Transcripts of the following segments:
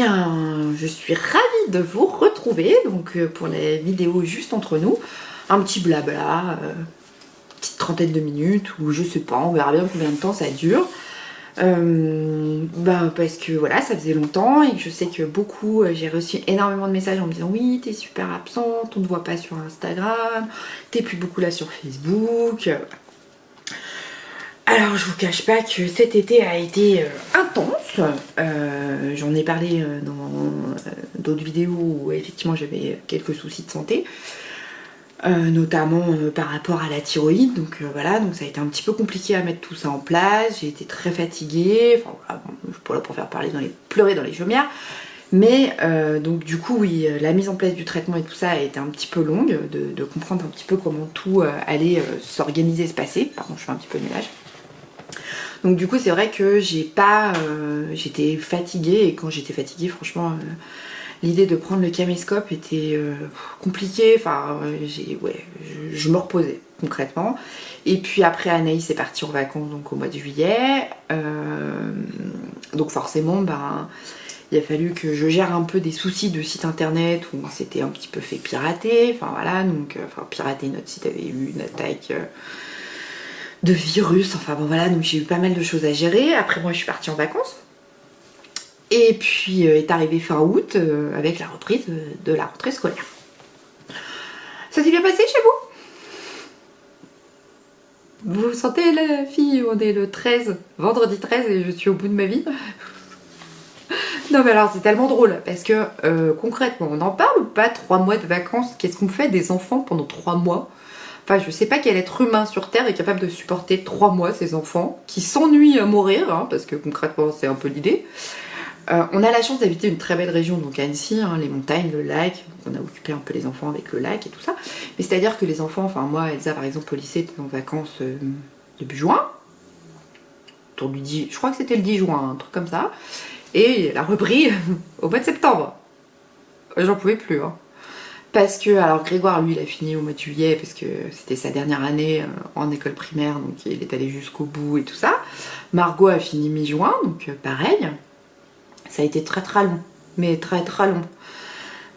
bien, je suis ravie de vous retrouver donc pour les vidéos juste entre nous. Un petit blabla, petite trentaine de minutes ou je sais pas, on verra bien combien de temps ça dure. Parce que voilà, ça faisait longtemps et que je sais que beaucoup, j'ai reçu énormément de messages en me disant oui, t'es super absente, on ne te voit pas sur Instagram, t'es plus beaucoup là sur Facebook. Alors je vous cache pas que cet été a été intense, j'en ai parlé dans d'autres vidéos où effectivement j'avais quelques soucis de santé, notamment par rapport à la thyroïde, donc voilà, donc ça a été un petit peu compliqué à mettre tout ça en place, j'ai été très fatiguée, enfin voilà, bon, je pourrais pas faire pleurer dans les chaumières, mais donc du coup oui, la mise en place du traitement et tout ça a été un petit peu longue, de comprendre un petit peu comment tout allait s'organiser, se passer, pardon je fais un petit peu de ménage. Donc du coup c'est vrai que j'étais fatiguée et quand j'étais fatiguée franchement l'idée de prendre le caméscope était compliquée, enfin je me reposais concrètement. Et puis après Anaïs est partie en vacances donc au mois de juillet, donc forcément il a fallu que je gère un peu des soucis de site internet où on s'était un petit peu fait pirater, enfin voilà, donc pirater notre site avait eu une attaque de virus, enfin bon voilà, donc j'ai eu pas mal de choses à gérer. Après moi je suis partie en vacances et puis est arrivé fin août avec la reprise de la rentrée scolaire. Ça s'est bien passé chez vous? Vous sentez la fille, on est le 13, vendredi 13 et je suis au bout de ma vie. Non mais alors c'est tellement drôle parce que concrètement on en parle ou pas? 3 mois de vacances, qu'est-ce qu'on fait des enfants pendant 3 mois? Enfin, je sais pas quel être humain sur Terre est capable de supporter 3 mois ces enfants qui s'ennuient à mourir, hein, parce que concrètement c'est un peu l'idée. On a la chance d'habiter une très belle région, donc Annecy, hein, les montagnes, le lac, donc on a occupé un peu les enfants avec le lac et tout ça. Mais c'est-à-dire que les enfants, enfin moi, Elsa par exemple au lycée était en vacances début juin, autour du 10, je crois que c'était le 10 juin, un truc comme ça, et elle a repris au mois de septembre. J'en pouvais plus, hein. Parce que, alors Grégoire lui il a fini au mois de juillet parce que c'était sa dernière année en école primaire, donc il est allé jusqu'au bout et tout ça. Margot a fini mi-juin, donc pareil. Ça a été très long, mais très long.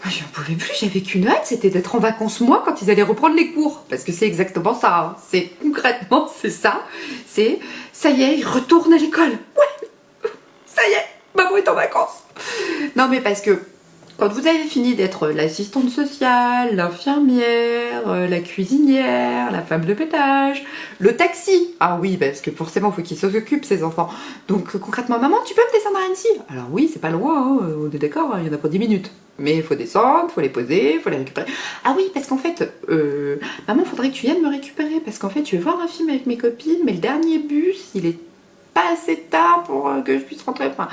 Moi j'en pouvais plus, j'avais qu'une hâte, c'était d'être en vacances moi quand ils allaient reprendre les cours. Parce que c'est exactement ça, hein. C'est concrètement c'est ça. C'est ça y est, ils retournent à l'école. Ouais, ça y est, maman est en vacances. Non mais parce que quand vous avez fini d'être l'assistante sociale, l'infirmière, la cuisinière, la femme de ménage, le taxi. Ah oui, parce que forcément, il faut qu'ils s'occupent, ces enfants. Donc concrètement, maman, tu peux me descendre à Annecy? Alors oui, c'est pas loin, hein, on est d'accord, hein, il y en a pour 10 minutes. Mais il faut descendre, il faut les poser, il faut les récupérer. Ah oui, parce qu'en fait, maman, faudrait que tu viennes me récupérer. Parce qu'en fait, je vais voir un film avec mes copines, mais le dernier bus, il est pas assez tard pour que je puisse rentrer. Enfin,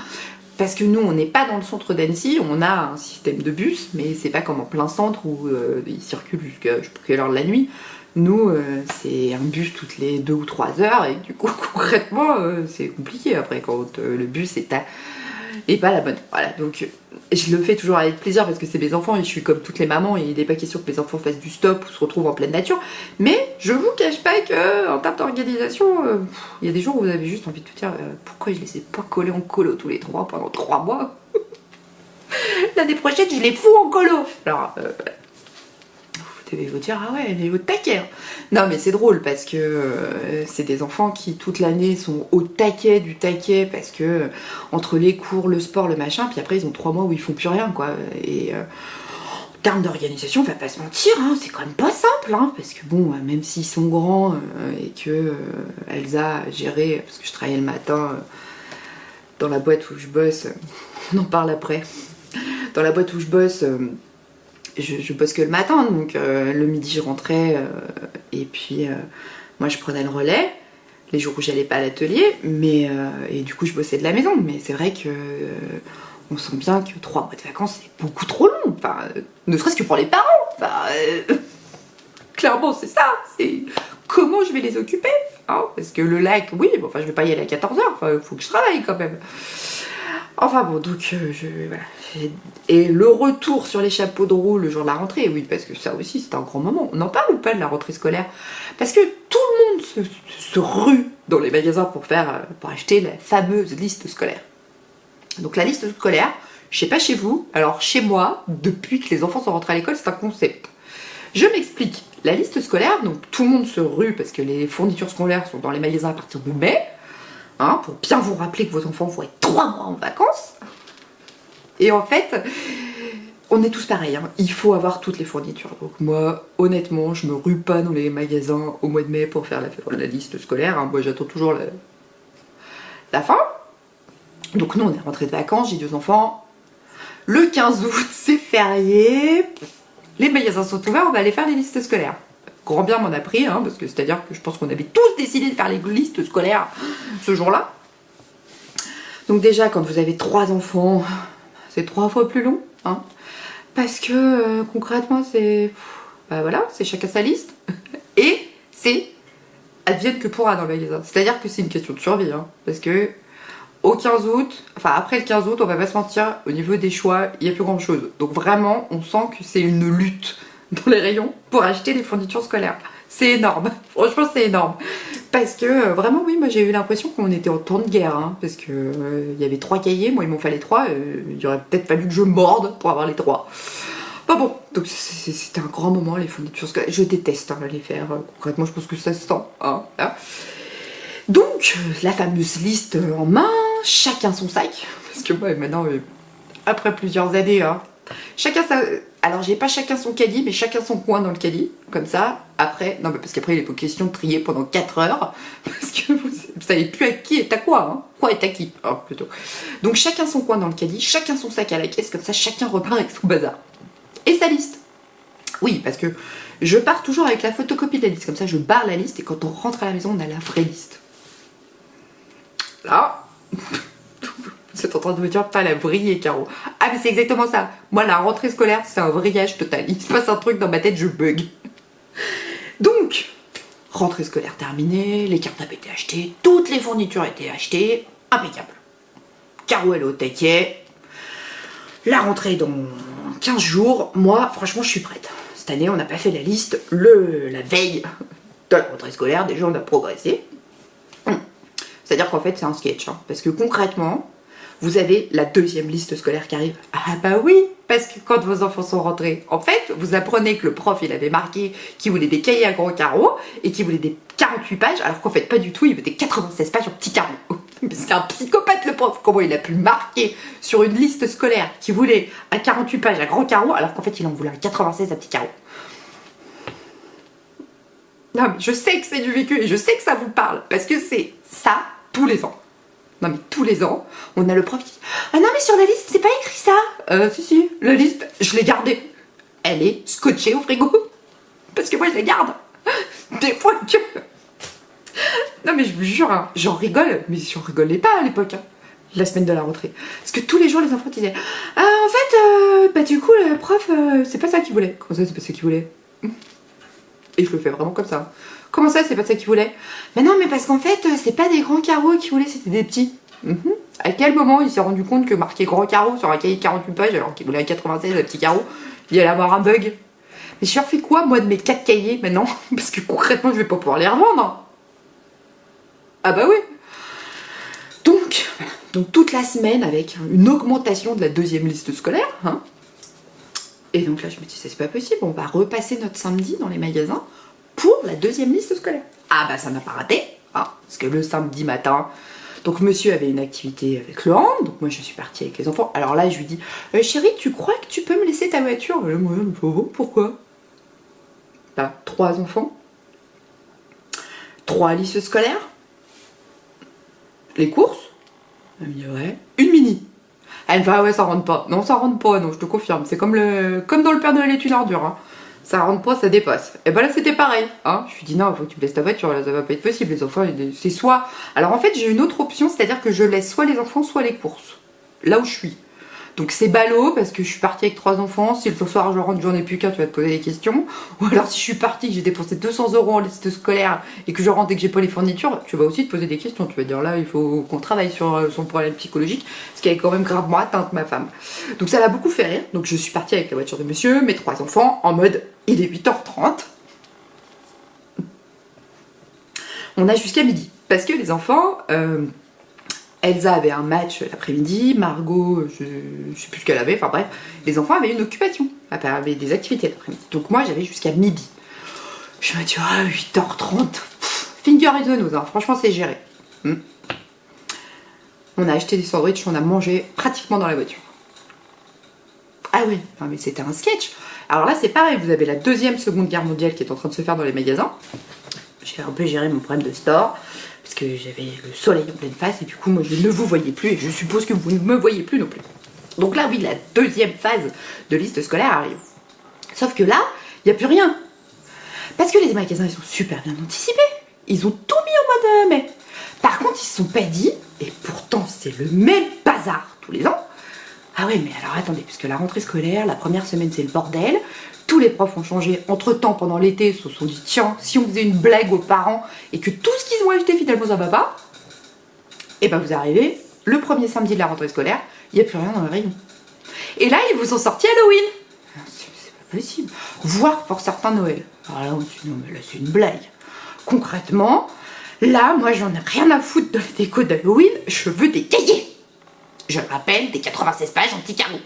parce que nous, on n'est pas dans le centre d'Annecy, on a un système de bus, mais c'est pas comme en plein centre où ils circulent jusqu'à je sais pas quelle heure de la nuit. Nous, c'est un bus toutes les 2 ou 3 heures, et du coup, concrètement, c'est compliqué après quand le bus est pas la bonne. Voilà, donc je le fais toujours avec plaisir parce que c'est mes enfants et je suis comme toutes les mamans et il n'est pas question que mes enfants fassent du stop ou se retrouvent en pleine nature. Mais je vous cache pas que en termes d'organisation, il y a des jours où vous avez juste envie de vous dire pourquoi je les ai pas collés en colo tous les 3 pendant 3 mois. L'année prochaine, je les fous en colo. Alors, vous devez vous dire, ah ouais, elle est au taquet. Non, mais c'est drôle parce que c'est des enfants qui, toute l'année, sont au taquet du taquet parce que entre les cours, le sport, le machin, puis après, ils ont 3 mois où ils font plus rien, quoi. Et en termes d'organisation, on va pas se mentir, hein, c'est quand même pas simple, hein, parce que bon, même s'ils sont grands et que Elsa a géré, parce que je travaillais le matin dans la boîte où je bosse, on en parle après, dans la boîte où je bosse, je bosse que le matin, donc le midi je rentrais et puis moi je prenais le relais les jours où j'allais pas à l'atelier, mais et du coup je bossais de la maison, mais c'est vrai que on sent bien que 3 mois de vacances c'est beaucoup trop long, enfin ne serait-ce que pour les parents, enfin clairement c'est ça, c'est comment je vais les occuper, hein, parce que le lac, oui, bon, enfin je vais pas y aller à 14 h, enfin faut que je travaille quand même. Enfin bon, donc voilà. Et le retour sur les chapeaux de roue le jour de la rentrée, oui, parce que ça aussi c'est un grand moment. On en parle ou pas de la rentrée scolaire? Parce que tout le monde se rue dans les magasins pour acheter la fameuse liste scolaire. Donc la liste scolaire, Je sais pas chez vous, alors chez moi, depuis que les enfants sont rentrés à l'école, c'est un concept. Je m'explique. La liste scolaire, donc tout le monde se rue parce que les fournitures scolaires sont dans les magasins à partir de mai, hein, pour bien vous rappeler que vos enfants vont être 3 mois en vacances. Et en fait, on est tous pareils, hein. Il faut avoir toutes les fournitures. Donc moi, honnêtement, je me rue pas dans les magasins au mois de mai pour faire la liste scolaire, hein. Moi, j'attends toujours la fin. Donc nous, on est rentrés de vacances, j'ai 2 enfants. Le 15 août, c'est férié. Les magasins sont ouverts, on va aller faire les listes scolaires. Grand bien m'en a pris, hein, parce que c'est-à-dire que je pense qu'on avait tous décidé de faire les listes scolaires ce jour-là. Donc déjà, quand vous avez 3 enfants, c'est 3 fois plus long, hein, parce que concrètement, c'est... Bah voilà, c'est chacun sa liste. Et c'est advienne que pourra dans le magasin. C'est-à-dire que c'est une question de survie, hein, parce que au 15 août, enfin après le 15 août, on va pas se mentir, au niveau des choix, il n'y a plus grand chose. Donc vraiment, on sent que c'est une lutte dans les rayons pour acheter les fournitures scolaires. C'est énorme, franchement c'est énorme. Parce que vraiment, oui, moi j'ai eu l'impression qu'on était en temps de guerre, hein, parce que il y avait 3 cahiers, moi il m'en fallait 3, il aurait peut-être fallu que je morde pour avoir les 3. Enfin bon, donc c'était un grand moment les fournitures scolaires. Je déteste hein, les faire, concrètement je pense que ça se sent. Hein, hein. Donc, la fameuse liste en main, chacun son sac, parce que moi maintenant, après plusieurs années, hein, chacun sa... Alors j'ai pas chacun son caddie, mais chacun son coin dans le caddie, comme ça, après, non mais parce qu'après il est pas question de trier pendant 4 heures, parce que vous savez plus à qui est à quoi, hein, quoi est à qui, alors plutôt. Donc chacun son coin dans le caddie, chacun son sac à la caisse, comme ça chacun repart avec son bazar. Et sa liste. Oui, parce que je pars toujours avec la photocopie de la liste, comme ça je barre la liste, et quand on rentre à la maison, on a la vraie liste. Là, vous êtes en train de me dire pas la vriller, Caro. Ah mais c'est exactement ça. Moi la rentrée scolaire c'est un vrillage total. Il se passe un truc dans ma tête, je bug. Donc, rentrée scolaire terminée, les cartes avaient été achetées, toutes les fournitures étaient achetées, impeccable. Caro elle est au taquet. La rentrée dans 15 jours, moi franchement je suis prête. Cette année on n'a pas fait la liste la veille de la rentrée scolaire, déjà on a progressé. C'est-à-dire qu'en fait c'est un sketch, hein, parce que concrètement, vous avez la 2e liste scolaire qui arrive. Ah bah oui, parce que quand vos enfants sont rentrés, en fait, vous apprenez que le prof il avait marqué qu'il voulait des cahiers à gros carreaux et qu'il voulait des 48 pages, alors qu'en fait pas du tout, il veut des 96 pages en petits carreaux. C'est un psychopathe le prof, comment il a pu marquer sur une liste scolaire qu'il voulait un 48 pages à grands carreaux, alors qu'en fait il en voulait un 96 à petits carreaux. Non mais je sais que c'est du vécu et je sais que ça vous parle, parce que c'est ça tous les ans. Non mais tous les ans, on a le prof qui dit « Ah non mais sur la liste, c'est pas écrit ça !» Si, la liste, je l'ai gardée. Elle est scotchée au frigo. Parce que moi je la garde. Des fois que... Non mais je vous jure, hein, j'en rigole, mais j'en rigolais pas à l'époque, hein, la semaine de la rentrée. Parce que tous les jours les enfants disaient « Ah en fait, bah du coup le prof, c'est pas ça qu'il voulait. » Comment ça c'est pas ça qu'il voulait? Et je le fais vraiment comme ça. Comment ça, c'est pas ça qu'il voulait? Mais non, mais parce qu'en fait, c'est pas des grands carreaux qu'il voulait, c'était des petits. À quel moment il s'est rendu compte que marquer grand carreau sur un cahier de 48 pages, alors qu'il voulait un 96 à petit carreau, il allait avoir un bug? Mais je leur fais quoi, moi, de mes 4 cahiers maintenant? Parce que concrètement, je vais pas pouvoir les revendre. Ah bah oui. Donc toute la semaine, avec une augmentation de la 2e liste scolaire, hein. Et donc là, je me dis, c'est pas possible, on va repasser notre samedi dans les magasins pour la 2e liste scolaire. Ah bah ça n'a pas raté, hein, parce que le samedi matin, donc monsieur avait une activité avec le hand, donc moi je suis partie avec les enfants. Alors là je lui dis, chérie, tu crois que tu peux me laisser ta voiture? Moi, pourquoi? Bah, 3 enfants, 3 listes scolaires, les courses, elle me dit ouais, une mini. Elle me dit ah ouais ça rentre pas, non ça rentre pas, non je te confirme, c'est comme dans le Père Noël est une ordure, hein. Ça rentre pas, ça dépasse. Et ben là c'était pareil, hein. Je lui dis non, faut que tu me laisses ta voiture, là ça va pas être possible, les enfants, c'est soit... Alors en fait j'ai une autre option, c'est-à-dire que je laisse soit les enfants, soit les courses, là où je suis. Donc c'est ballot, parce que je suis partie avec 3 enfants, si le soir je rentre, j'en ai plus qu'un, tu vas te poser des questions. Ou alors si je suis partie, que j'ai dépensé 200 € en liste scolaire, et que je rentre et que j'ai pas les fournitures, tu vas aussi te poser des questions, tu vas dire là il faut qu'on travaille sur son problème psychologique, parce qu'elle est quand même gravement atteinte ma femme. Donc ça l'a beaucoup fait rire, donc je suis partie avec la voiture de monsieur, mes 3 enfants, en mode il est 8h30. On a jusqu'à midi, parce que les enfants... Elsa avait un match l'après-midi, Margot, je sais plus ce qu'elle avait, enfin bref, les enfants avaient une occupation, avaient des activités l'après-midi. Donc moi j'avais jusqu'à midi. Je me dis, 8h30, finger in the nose, hein. Franchement c'est géré. On a acheté des sandwichs, on a mangé pratiquement dans la voiture. Ah oui, non mais c'était un sketch. Alors là c'est pareil, vous avez la seconde guerre mondiale qui est en train de se faire dans les magasins. J'ai un peu géré mon problème de store, parce que j'avais le soleil en pleine face, et du coup moi je ne vous voyais plus, et je suppose que vous ne me voyez plus non plus. Donc là oui, la deuxième phase de liste scolaire arrive. Sauf que là, il n'y a plus rien. Parce que les magasins ils sont super bien anticipés. Ils ont tout mis au mois de mai. Par contre, ils se sont pas dit, et pourtant c'est le même bazar tous les ans. Ah ouais, mais alors attendez, puisque la rentrée scolaire, la première semaine c'est le bordel. Tous les profs ont changé. Entre-temps, pendant l'été, ils se sont dit, tiens, si on faisait une blague aux parents et que tout ce qu'ils ont acheté finalement ça va pas, et ben vous arrivez, le premier samedi de la rentrée scolaire, il n'y a plus rien dans le rayon. Et là, ils vous ont sorti Halloween. C'est pas possible. Voire pour certains Noël. Alors là, non, mais là c'est une blague. Concrètement, là, moi j'en ai rien à foutre de les décos d'Halloween, je veux des cahiers. Je le rappelle, des 96 pages en petit carreau.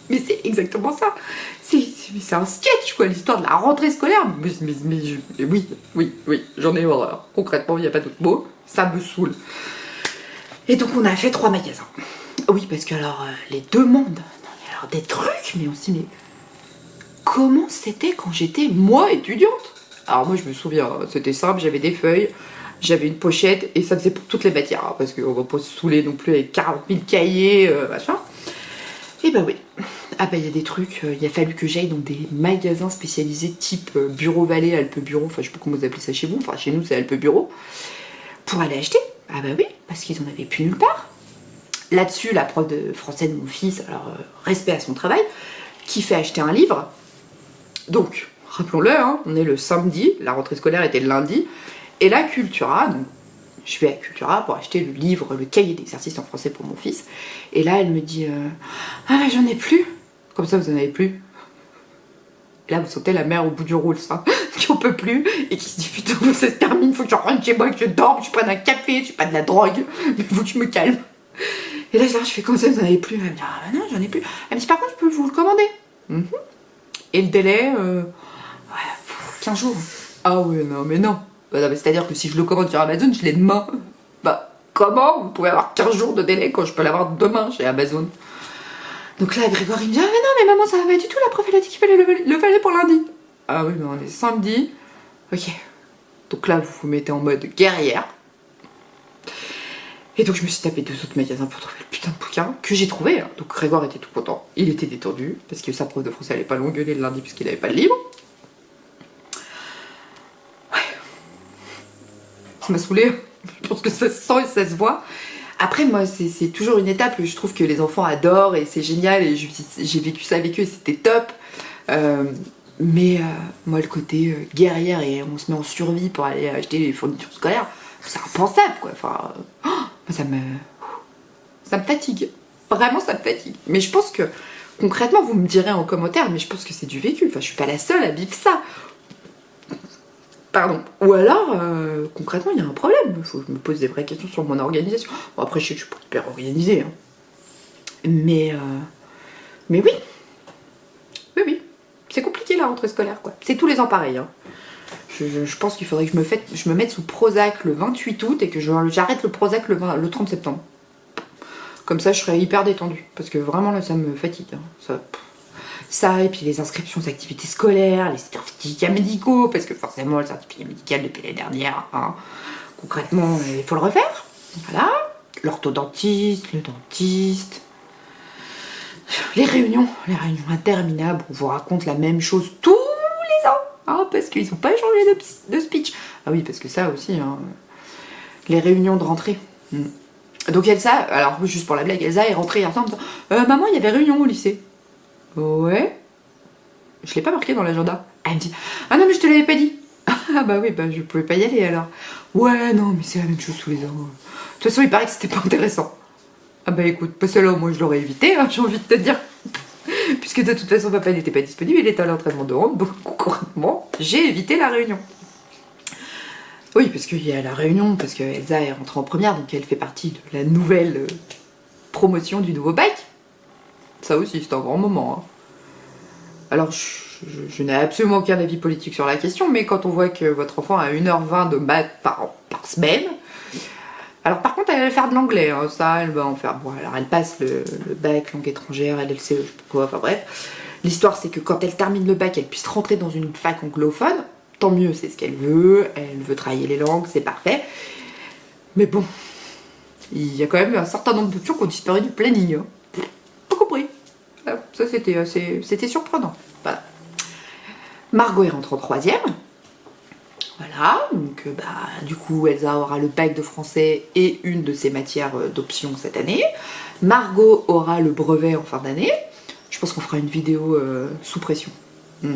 Mais c'est exactement ça. C'est un sketch, quoi, l'histoire de la rentrée scolaire. Mais oui, j'en ai horreur. Concrètement, il n'y a pas d'autre mot. Ça me saoule. Et donc, on a fait 3 magasins. Oui, parce que alors, les demandes, non, mais alors des trucs, mais on se dit, mais comment c'était quand j'étais, moi, étudiante? Alors moi, je me souviens, c'était simple, j'avais des feuilles, j'avais une pochette, et ça faisait pour toutes les matières, hein, parce qu'on va pas se saouler non plus avec 40 000 cahiers, machin. Et bah oui. Ah bah il y a des trucs, il a fallu que j'aille dans des magasins spécialisés type Bureau Vallée, Alpe Bureau, enfin je sais pas comment vous appelez ça chez vous, enfin chez nous c'est Alpe Bureau, pour aller acheter. Ah bah oui, parce qu'ils en avaient plus nulle part. Là-dessus, la prof de français de mon fils, alors respect à son travail, qui fait acheter un livre. Donc, rappelons-le, hein, on est le samedi, la rentrée scolaire était le lundi, et la Cultura, donc je vais à Cultura pour acheter le livre, le cahier d'exercice en français pour mon fils. Et là, elle me dit ah, mais j'en ai plus. Comme ça, vous en avez plus. Et là, vous sentez la mère au bout du rouleau, ça, qui en peut plus, et qui se dit putain, ça se termine, faut que je rentre chez moi, que je dorme, que je prenne un café, je suis pas de la drogue, mais faut que je me calme. Et là, je fais comme ça, vous en avez plus. Elle me dit ah non, j'en ai plus. Elle me dit par contre, je peux vous le commander. Et le délai, 15 jours. Ah ouais, non, mais non. Bah, c'est-à-dire que si je le commande sur Amazon, je l'ai demain. Bah, comment vous pouvez avoir 15 jours de délai quand je peux l'avoir demain chez Amazon? Donc là, Grégoire, il me dit ah, mais non, mais maman, ça va pas du tout, la prof, elle a dit qu'il fallait le fallait pour lundi. Ah oui, mais on est samedi. Ok. Donc là, vous vous mettez en mode guerrière. Et donc, je me suis tapé 2 autres magasins pour trouver le putain de bouquin que j'ai trouvé. Hein. Donc, Grégoire était tout content. Il était détendu parce que sa prof de français allait pas l'engueuler le lundi puisqu'il avait pas le livre. Ça m'a saoulée. Je pense que ça se sent et ça se voit. Après, moi, c'est toujours une étape. Je trouve que les enfants adorent et c'est génial. Et j'ai vécu ça avec eux et c'était top. Mais moi, le côté guerrière et on se met en survie pour aller acheter les fournitures scolaires, c'est impensable, quoi. Enfin, ça me fatigue. Vraiment, ça me fatigue. Mais je pense que, concrètement, vous me direz en commentaire, mais je pense que c'est du vécu. Enfin, je suis pas la seule à vivre ça. Pardon. Ou alors, concrètement, il y a un problème. Il faut que je me pose des vraies questions sur mon organisation. Bon, après, je sais que je suis pas hyper organisée. Hein. Mais oui. Oui. C'est compliqué la rentrée scolaire, quoi. C'est tous les ans pareil. Hein. Je pense qu'il faudrait que je me mette sous Prozac le 28 août et que j'arrête le Prozac le 30 septembre. Comme ça, je serais hyper détendue. Parce que vraiment, là, ça me fatigue. Hein. Ça, et puis les inscriptions aux activités scolaires, les certificats médicaux, parce que forcément, le certificat médical depuis l'année dernière, hein, concrètement, il faut le refaire. Voilà. L'orthodontiste, le dentiste. Les réunions interminables, on vous raconte la même chose tous les ans, hein, parce qu'ils n'ont pas changé de speech. Ah oui, parce que ça aussi, hein, les réunions de rentrée. Donc Elsa, alors juste pour la blague, Elsa est rentrée hier soir en me disant maman, il y avait réunion au lycée. Ouais. Je l'ai pas marqué dans l'agenda. Elle me dit ah non, mais je te l'avais pas dit. Ah bah oui, bah je pouvais pas y aller alors. Ouais, non, mais c'est la même chose tous les ans. De toute façon, il paraît que c'était pas intéressant. Ah bah écoute, pas celle-là, moi je l'aurais évité, hein, j'ai envie de te dire. Puisque de toute façon, papa n'était pas disponible, il était à l'entraînement de hand, donc concrètement, j'ai évité la réunion. Oui, parce qu'il y a la réunion, parce que Elsa est rentrée en première, donc elle fait partie de la nouvelle promotion du nouveau bac. Ça aussi, c'est un grand moment. Hein. Alors, je n'ai absolument aucun avis politique sur la question, mais quand on voit que votre enfant a 1h20 de maths par semaine, alors par contre, elle va faire de l'anglais, hein, ça, elle va en faire. Bon, alors elle passe le bac, langue étrangère, LLCE, je sais pas quoi, enfin bref. L'histoire, c'est que quand elle termine le bac, elle puisse rentrer dans une fac anglophone. Tant mieux, c'est ce qu'elle veut travailler les langues, c'est parfait. Mais bon, il y a quand même un certain nombre d'options qui ont disparu du planning. Hein. Pas compris. Ça, c'était surprenant. Voilà. Margot est rentrée en troisième. Voilà, donc du coup Elsa aura le bac de français et une de ses matières d'option cette année. Margot aura le brevet en fin d'année. Je pense qu'on fera une vidéo sous pression. Je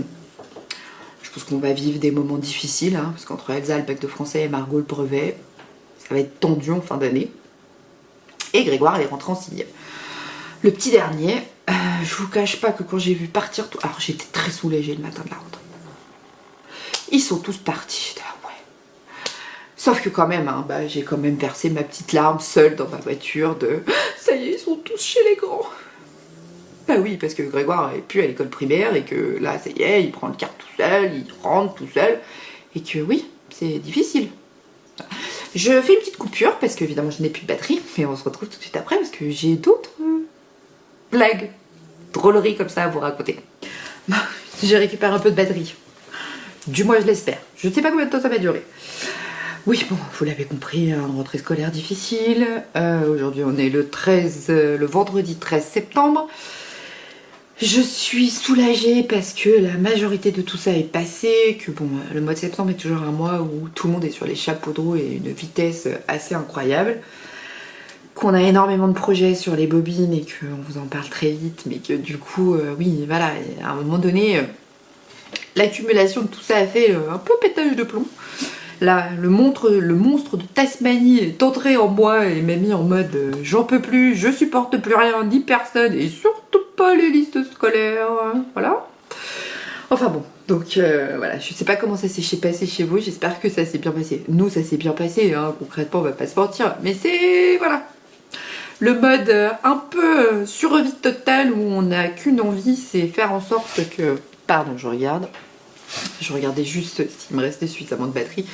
pense qu'on va vivre des moments difficiles, hein, parce qu'entre Elsa le bac de français et Margot le brevet, ça va être tendu en fin d'année. Et Grégoire elle est rentré en sixième. Le petit dernier, je vous cache pas que quand j'ai vu partir tout... Alors j'étais très soulagée le matin de la rentrée. Ils sont tous partis, j'étais là, ouais. Sauf que quand même, hein, j'ai quand même versé ma petite larme seule dans ma voiture de « Ça y est, ils sont tous chez les grands !» Bah oui, parce que Grégoire n'est plus à l'école primaire et que là, ça y est, il prend le car tout seul, il rentre tout seul. Et que oui, c'est difficile. Je fais une petite coupure parce qu'évidemment, je n'ai plus de batterie. Mais on se retrouve tout de suite après parce que j'ai d'autres blagues, drôleries comme ça à vous raconter. Je récupère un peu de batterie. Du moins, je l'espère. Je ne sais pas combien de temps ça va durer. Oui, bon, vous l'avez compris, une rentrée scolaire difficile. Aujourd'hui, on est le vendredi 13 septembre. Je suis soulagée parce que la majorité de tout ça est passé, que bon, le mois de septembre est toujours un mois où tout le monde est sur les chapeaux de roue et une vitesse assez incroyable. Qu'on a énormément de projets sur les bobines et qu'on vous en parle très vite, mais que du coup, oui, voilà, à un moment donné... L'accumulation de tout ça a fait un peu pétage de plomb. Là, le monstre de Tasmanie est entré en moi et m'a mis en mode j'en peux plus, je supporte plus rien, ni personne, et surtout pas les listes scolaires. Voilà. Enfin bon, donc voilà, je sais pas comment ça s'est passé chez vous, j'espère que ça s'est bien passé. Nous, ça s'est bien passé, hein, concrètement, on va pas se mentir, mais c'est... voilà. Le mode un peu survie totale où on n'a qu'une envie, c'est faire en sorte que... Pardon, je regardais juste s'il me restait suffisamment de batterie.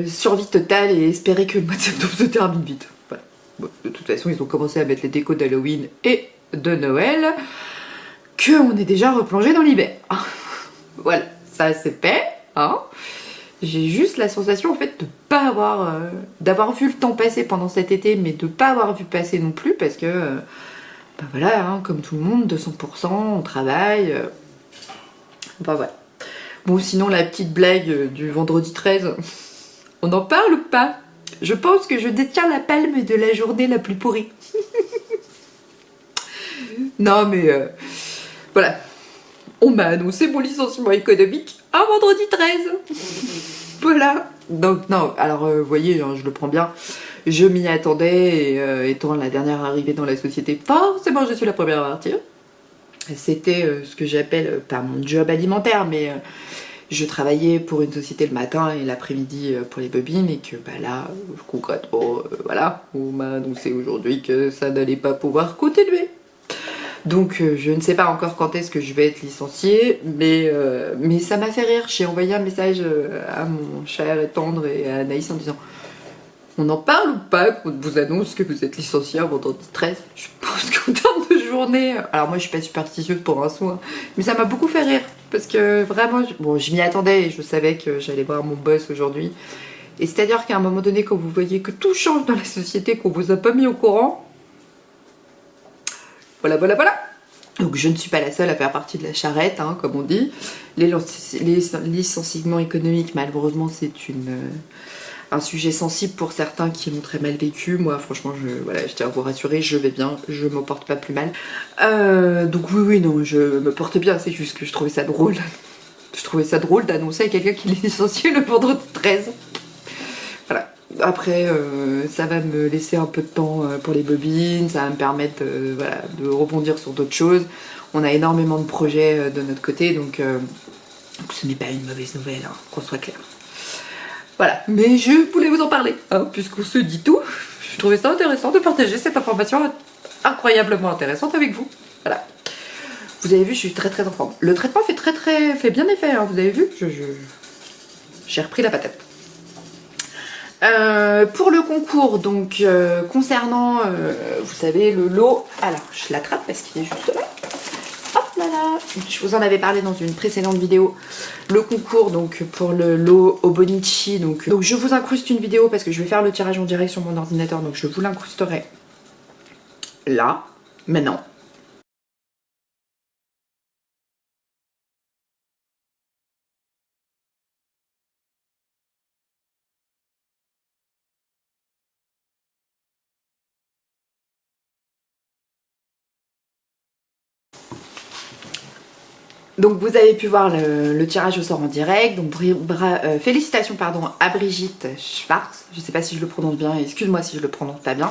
Survie totale et espérer que le mois de septembre se termine vite. Voilà. Bon, de toute façon, ils ont commencé à mettre les décos d'Halloween et de Noël, qu'on est déjà replongé dans l'hiver. Voilà, ça c'est fait. Hein. J'ai juste la sensation en fait de pas avoir... d'avoir vu le temps passer pendant cet été, mais de pas avoir vu passer non plus, parce que... voilà, hein, comme tout le monde, 200%, on travaille... Enfin voilà. Bon, sinon la petite blague du vendredi 13, on en parle ou pas? Je pense que je détiens la palme de la journée la plus pourrie. Non mais voilà. On m'a annoncé mon licenciement économique un vendredi 13. Voilà. Donc non, alors vous voyez, hein, je le prends bien. Je m'y attendais et étant la dernière arrivée dans la société, forcément je suis la première à partir. C'était ce que j'appelle, pas mon job alimentaire, mais je travaillais pour une société le matin et l'après-midi pour les bobines, et que là, concrètement, voilà, on m'a annoncé aujourd'hui que ça n'allait pas pouvoir continuer. Donc je ne sais pas encore quand est-ce que je vais être licenciée, mais ça m'a fait rire. J'ai envoyé un message à mon cher et tendre et à Anaïs en disant: on en parle ou pas quand on vous annonce que vous êtes licencié un vendredi 13? Je pense qu'en termes de journée... Alors moi je suis pas superstitieuse pour un sou, hein, mais ça m'a beaucoup fait rire. Parce que vraiment, je m'y attendais et je savais que j'allais voir mon boss aujourd'hui. Et c'est-à-dire qu'à un moment donné, quand vous voyez que tout change dans la société, qu'on vous a pas mis au courant... Voilà. Donc je ne suis pas la seule à faire partie de la charrette, hein, comme on dit. Les licenciements économiques, malheureusement, c'est un sujet sensible pour certains qui l'ont très mal vécu. Moi franchement je tiens à vous rassurer, je vais bien, je me porte pas plus mal. Donc oui non, je me porte bien, c'est juste que je trouvais ça drôle. Je trouvais ça drôle d'annoncer à quelqu'un qui est licencié le vendredi 13. Voilà. Après ça va me laisser un peu de temps pour les bobines, ça va me permettre de rebondir sur d'autres choses. On a énormément de projets de notre côté, donc ce n'est pas une mauvaise nouvelle, hein, qu'on soit clair. Voilà, mais je voulais vous en parler, hein, puisqu'on se dit tout. Je trouvais ça intéressant de partager cette information incroyablement intéressante avec vous. Voilà. Vous avez vu, je suis très en forme. Le traitement fait bien effet, hein, vous avez vu, j'ai repris la patate. Pour le concours, donc concernant, vous savez, le lot, alors je l'attrape parce qu'il est juste là. Hop là là, je vous en avais parlé dans une précédente vidéo. Le concours, donc pour le lot Obonichi, donc je vous incruste une vidéo parce que je vais faire le tirage en direct sur mon ordinateur, donc je vous l'incrusterai là, maintenant. Donc vous avez pu voir le tirage au sort en direct, donc félicitations pardon, à Brigitte Schwartz, je ne sais pas si je le prononce bien, excuse-moi si je le prononce pas bien.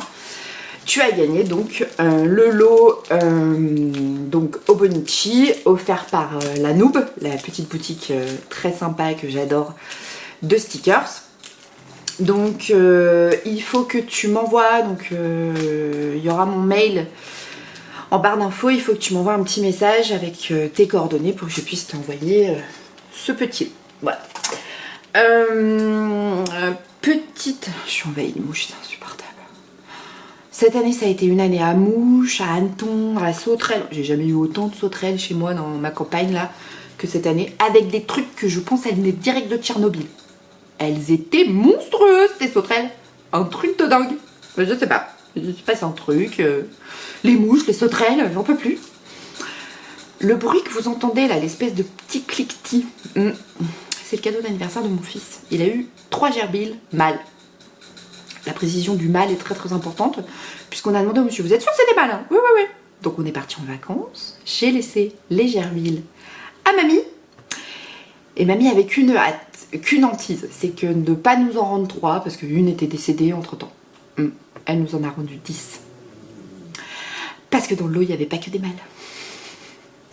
Tu as gagné donc le lot donc Obonichi, offert par la Noob, la petite boutique très sympa que j'adore de stickers. Donc il faut que tu m'envoies, donc il y aura mon mail en barre d'infos, il faut que tu m'envoies un petit message avec tes coordonnées pour que je puisse t'envoyer ce petit. Voilà. Petite... Je suis envahie de mouches, c'est insupportable. Cette année, ça a été une année à mouches, à hannetons, à sauterelles. J'ai jamais eu autant de sauterelles chez moi dans ma campagne là que cette année, avec des trucs que je pense elles venaient direct de Tchernobyl. Elles étaient monstrueuses, ces sauterelles. Un truc de dingue. Je sais pas. Il se passe un truc. Les mouches, les sauterelles, j'en peux plus. Le bruit que vous entendez là, l'espèce de petit cliquetis, c'est le cadeau d'anniversaire de mon fils. Il a eu 3 gerbilles mâles. La précision du mâle est très importante, puisqu'on a demandé au monsieur, vous êtes sûr que c'est des mâles, hein? Oui. Donc on est parti en vacances, j'ai laissé les gerbilles à mamie, et mamie avait qu'une hâte, qu'une hantise, c'est que ne pas nous en rendre 3, parce qu'une était décédée entre temps. Elle nous en a rendu 10. Parce que dans le lot, il n'y avait pas que des mâles.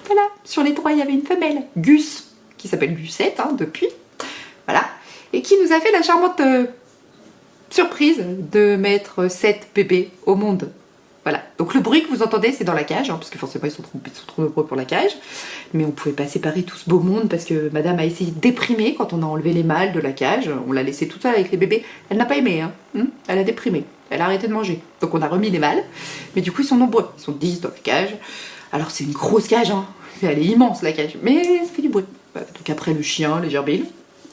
Voilà, sur les 3, il y avait une femelle, Gus, qui s'appelle Gussette, hein, depuis. Voilà, et qui nous a fait la charmante surprise de mettre 7 bébés au monde. Voilà, donc le bruit que vous entendez, c'est dans la cage, hein, parce que forcément, ils sont trop nombreux pour la cage. Mais on ne pouvait pas séparer tout ce beau monde, parce que madame a essayé de déprimer quand on a enlevé les mâles de la cage. On l'a laissée toute seule avec les bébés. Elle n'a pas aimé, hein. Elle a déprimé. Elle a arrêté de manger. Donc on a remis les mâles. Mais du coup, ils sont nombreux. Ils sont 10 dans la cage. Alors c'est une grosse cage, hein. Elle est immense, la cage. Mais ça fait du bruit. Donc après, le chien, les gerbilles,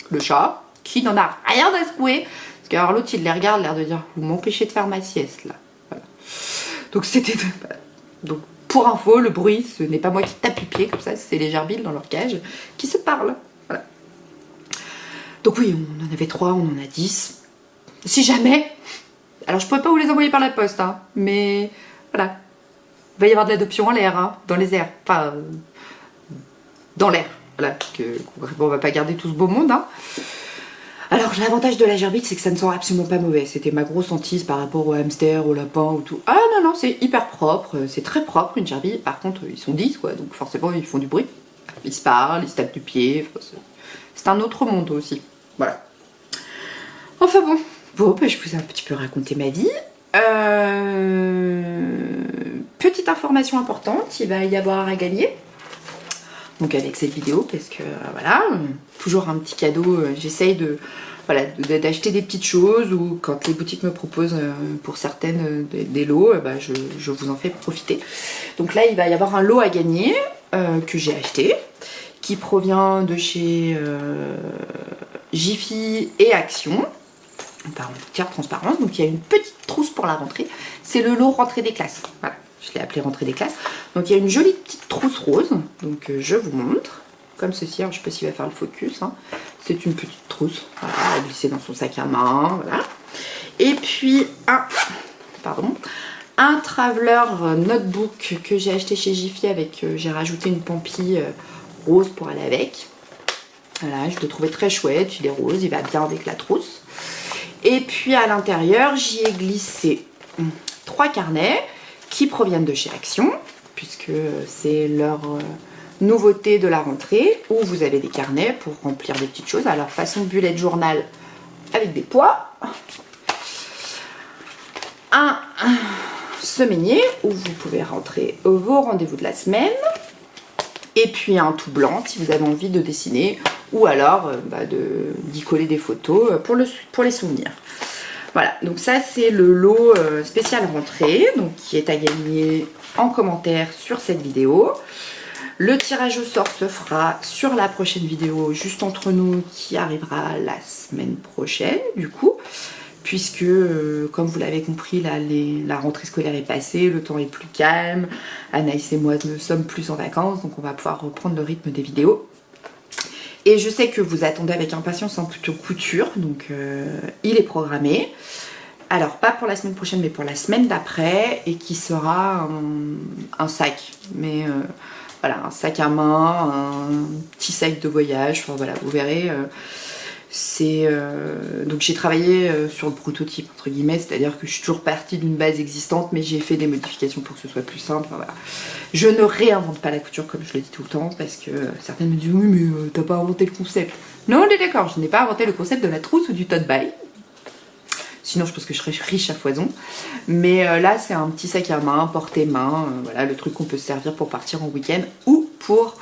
le chat, qui n'en a rien à secouer. Parce que alors l'autre, il les regarde, l'air de dire, vous m'empêchez de faire ma sieste, là. Voilà. Donc c'était... Donc pour info, le bruit, ce n'est pas moi qui tape du pied, comme ça, c'est les gerbilles dans leur cage qui se parlent. Voilà. Donc oui, on en avait 3, on en a 10. Si jamais... Alors je pourrais pas vous les envoyer par la poste, hein, mais voilà. Il va y avoir de l'adoption en l'air, hein, dans les airs. Enfin, dans l'air. Voilà, parce que concrètement, on va pas garder tout ce beau monde, hein. Alors l'avantage de la gerbille, c'est que ça ne sent absolument pas mauvais. C'était ma grosse hantise par rapport au hamster, au lapin ou tout. Ah non, c'est hyper propre, c'est très propre une gerbille. Par contre, ils sont 10 quoi, donc forcément ils font du bruit. Ils se parlent, ils se tapent du pied. Enfin, c'est un autre monde aussi. Voilà. Enfin bon, je vous ai un petit peu raconté ma vie. Petite information importante, il va y avoir à gagner. Donc avec cette vidéo, parce que voilà, toujours un petit cadeau, j'essaye d'acheter des petites choses, ou quand les boutiques me proposent pour certaines des lots, je vous en fais profiter. Donc là il va y avoir un lot à gagner que j'ai acheté, qui provient de chez Jiffy et Action, par entière transparence. Donc il y a une petite trousse pour la rentrée, c'est le lot rentrée des classes, voilà. Je l'ai appelé rentrée des classes. Donc il y a une jolie petite trousse rose. Donc je vous montre. Comme ceci. Alors, je ne sais pas s'il va faire le focus. Hein. C'est une petite trousse. Voilà, à glisser dans son sac à main. Voilà. Et puis un Traveler Notebook que j'ai acheté chez Jiffy avec. J'ai rajouté une pampille rose pour aller avec. Voilà, je le trouvais très chouette. Il est rose. Il va bien avec la trousse. Et puis à l'intérieur, j'y ai glissé 3 carnets qui proviennent de chez Action, puisque c'est leur nouveauté de la rentrée, où vous avez des carnets pour remplir des petites choses. Alors façon bullet journal, avec des poids. Un semainier où vous pouvez rentrer vos rendez-vous de la semaine. Et puis un tout blanc si vous avez envie de dessiner ou alors d'y coller des photos pour les souvenirs. Voilà, donc ça c'est le lot spécial rentrée, donc qui est à gagner en commentaire sur cette vidéo. Le tirage au sort se fera sur la prochaine vidéo juste entre nous qui arrivera la semaine prochaine du coup. Puisque, comme vous l'avez compris, là, la rentrée scolaire est passée, le temps est plus calme, Anaïs et moi ne sommes plus en vacances, donc on va pouvoir reprendre le rythme des vidéos. Et je sais que vous attendez avec impatience un plutôt couture, donc il est programmé. Alors, pas pour la semaine prochaine, mais pour la semaine d'après, et qui sera un sac. Mais voilà, un sac à main, un petit sac de voyage, enfin voilà, vous verrez... donc j'ai travaillé sur le prototype entre guillemets, c'est-à-dire que je suis toujours partie d'une base existante mais j'ai fait des modifications pour que ce soit plus simple. Enfin, voilà. Je ne réinvente pas la couture comme je le dis tout le temps parce que certaines me disent oui mais t'as pas inventé le concept. Non, on est d'accord, je n'ai pas inventé le concept de la trousse ou du tote bag. Sinon je pense que je serais riche à foison. Mais là c'est un petit sac à main, portée-main, voilà le truc qu'on peut se servir pour partir en week-end ou pour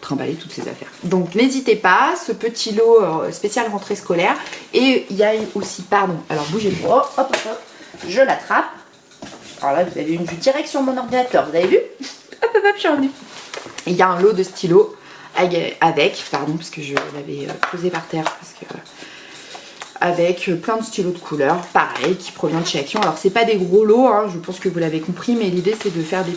trimballer toutes ces affaires. Donc n'hésitez pas, ce petit lot spécial rentrée scolaire. Et il y a aussi, pardon, alors bougez-moi, hop, hop, hop, je l'attrape. Alors là vous avez une vue directe sur mon ordinateur, vous avez vu? Hop, hop, hop, je suis revenue. Il y a un lot de stylos avec, pardon, parce que je l'avais posé par terre, parce que... avec plein de stylos de couleurs, pareil, qui provient de chez Action. Alors c'est pas des gros lots, hein, je pense que vous l'avez compris, mais l'idée c'est de faire des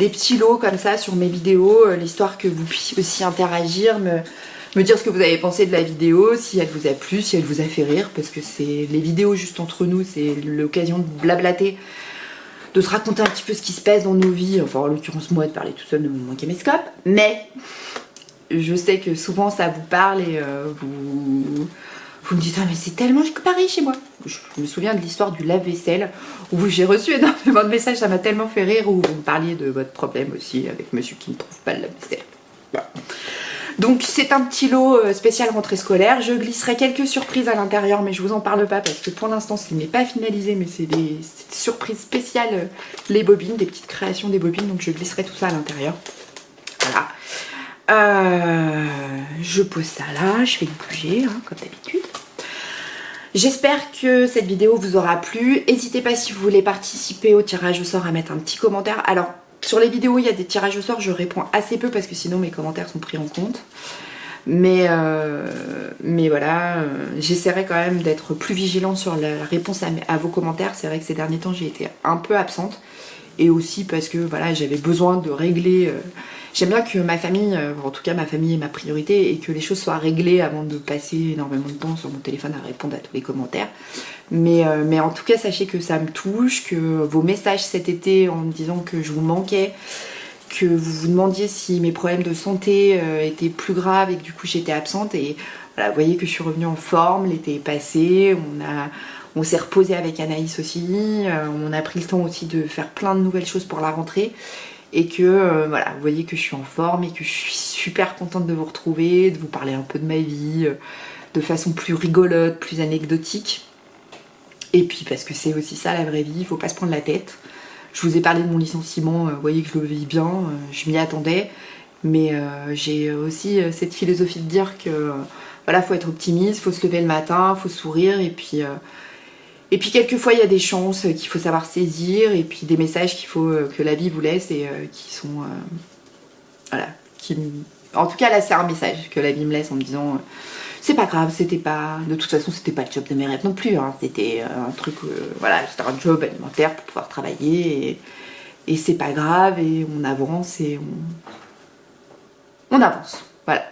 petits lots comme ça sur mes vidéos, l'histoire que vous puissiez aussi interagir, me dire ce que vous avez pensé de la vidéo, si elle vous a plu, si elle vous a fait rire, parce que c'est les vidéos juste entre nous, c'est l'occasion de blablater, de se raconter un petit peu ce qui se passe dans nos vies, enfin en l'occurrence moi de parler tout seul de mon caméscope, mais je sais que souvent ça vous parle et vous me dites, ah mais c'est tellement pareil chez moi. Je me souviens de l'histoire du lave-vaisselle où j'ai reçu énormément de messages, ça m'a tellement fait rire, où vous me parliez de votre problème aussi avec monsieur qui ne trouve pas le lave-vaisselle. Voilà. Donc c'est un petit lot spécial rentrée scolaire. Je glisserai quelques surprises à l'intérieur, mais je vous en parle pas parce que pour l'instant ce n'est pas finalisé, mais c'est des surprises spéciales, les bobines, des petites créations des bobines, donc je glisserai tout ça à l'intérieur. Voilà. Je pose ça là, je vais le bouger hein, comme d'habitude. J'espère que cette vidéo vous aura plu. N'hésitez pas si vous voulez participer au tirage au sort à mettre un petit commentaire. Alors sur les vidéos il y a des tirages au sort, je réponds assez peu parce que sinon mes commentaires sont pris en compte. Mais voilà, j'essaierai quand même d'être plus vigilante sur la réponse à vos commentaires. C'est vrai que ces derniers temps j'ai été un peu absente. Et aussi parce que voilà, j'avais besoin de régler... J'aime bien que ma famille, en tout cas ma famille est ma priorité, et que les choses soient réglées avant de passer énormément de temps sur mon téléphone à répondre à tous les commentaires. Mais en tout cas, sachez que ça me touche, que vos messages cet été en me disant que je vous manquais, que vous vous demandiez si mes problèmes de santé étaient plus graves et que du coup j'étais absente. Et voilà, vous voyez que je suis revenue en forme, l'été est passé, on s'est reposé avec Anaïs aussi, on a pris le temps aussi de faire plein de nouvelles choses pour la rentrée. Et que voilà, vous voyez que je suis en forme et que je suis super contente de vous retrouver, de vous parler un peu de ma vie, de façon plus rigolote, plus anecdotique. Et puis parce que c'est aussi ça la vraie vie, il faut pas se prendre la tête. Je vous ai parlé de mon licenciement, vous voyez que je le vis bien, je m'y attendais. Mais j'ai aussi cette philosophie de dire que voilà, faut être optimiste, faut se lever le matin, faut sourire et puis quelquefois il y a des chances qu'il faut savoir saisir et puis des messages qu'il faut que la vie vous laisse et qui sont voilà, en tout cas là c'est un message que la vie me laisse en me disant c'est pas grave, c'était pas, de toute façon c'était pas le job de mes rêves non plus, hein. C'était un truc, voilà, c'était un job alimentaire pour pouvoir travailler et c'est pas grave et on avance et on avance. Voilà.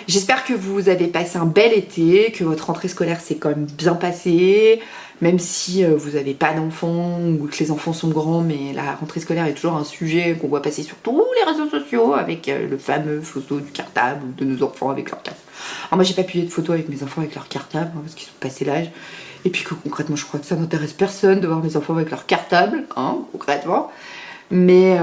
J'espère que vous avez passé un bel été, que votre rentrée scolaire s'est quand même bien passée, même si vous n'avez pas d'enfants ou que les enfants sont grands, mais la rentrée scolaire est toujours un sujet qu'on voit passer sur tous les réseaux sociaux avec le fameux photo du cartable ou de nos enfants avec leur cartable. Alors moi j'ai pas publié de photos avec mes enfants avec leur cartable hein, parce qu'ils sont passés l'âge et puis que concrètement je crois que ça n'intéresse personne de voir mes enfants avec leur cartable, hein, concrètement. Mais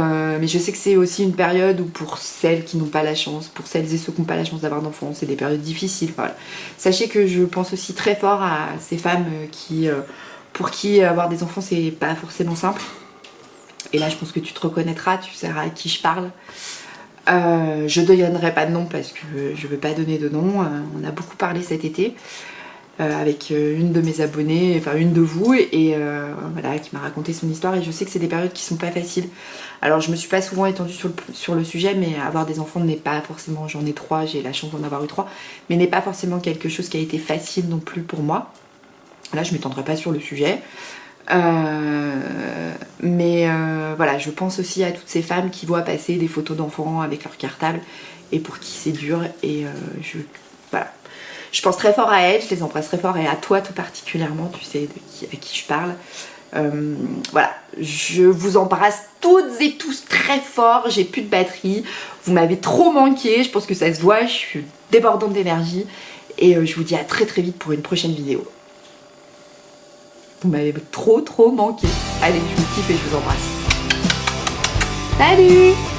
je sais que c'est aussi une période où pour celles qui n'ont pas la chance, pour celles et ceux qui n'ont pas la chance d'avoir d'enfants, c'est des périodes difficiles. Voilà. Sachez que je pense aussi très fort à ces femmes pour qui avoir des enfants c'est pas forcément simple. Et là je pense que tu te reconnaîtras, tu sauras à qui je parle. Je ne donnerai pas de nom parce que je ne veux pas donner de nom. On a beaucoup parlé cet été avec une de mes abonnées, enfin une de vous, et voilà, qui m'a raconté son histoire. Et je sais que c'est des périodes qui sont pas faciles. Alors je me suis pas souvent étendue sur le sujet, mais avoir des enfants n'est pas forcément, j'en ai 3, j'ai la chance d'en avoir eu 3, mais n'est pas forcément quelque chose qui a été facile non plus pour moi. Là je m'étendrai pas sur le sujet. Voilà, je pense aussi à toutes ces femmes qui voient passer des photos d'enfants avec leur cartable et pour qui c'est dur. Et voilà, je pense très fort à elles, je les embrasse très fort, et à toi tout particulièrement, tu sais à qui je parle. Voilà, je vous embrasse toutes et tous très fort. J'ai plus de batterie, vous m'avez trop manqué, je pense que ça se voit, je suis débordante d'énergie, et je vous dis à très très vite pour une prochaine vidéo. Vous m'avez trop manqué. Allez, je vous kiffe et je vous embrasse. Salut!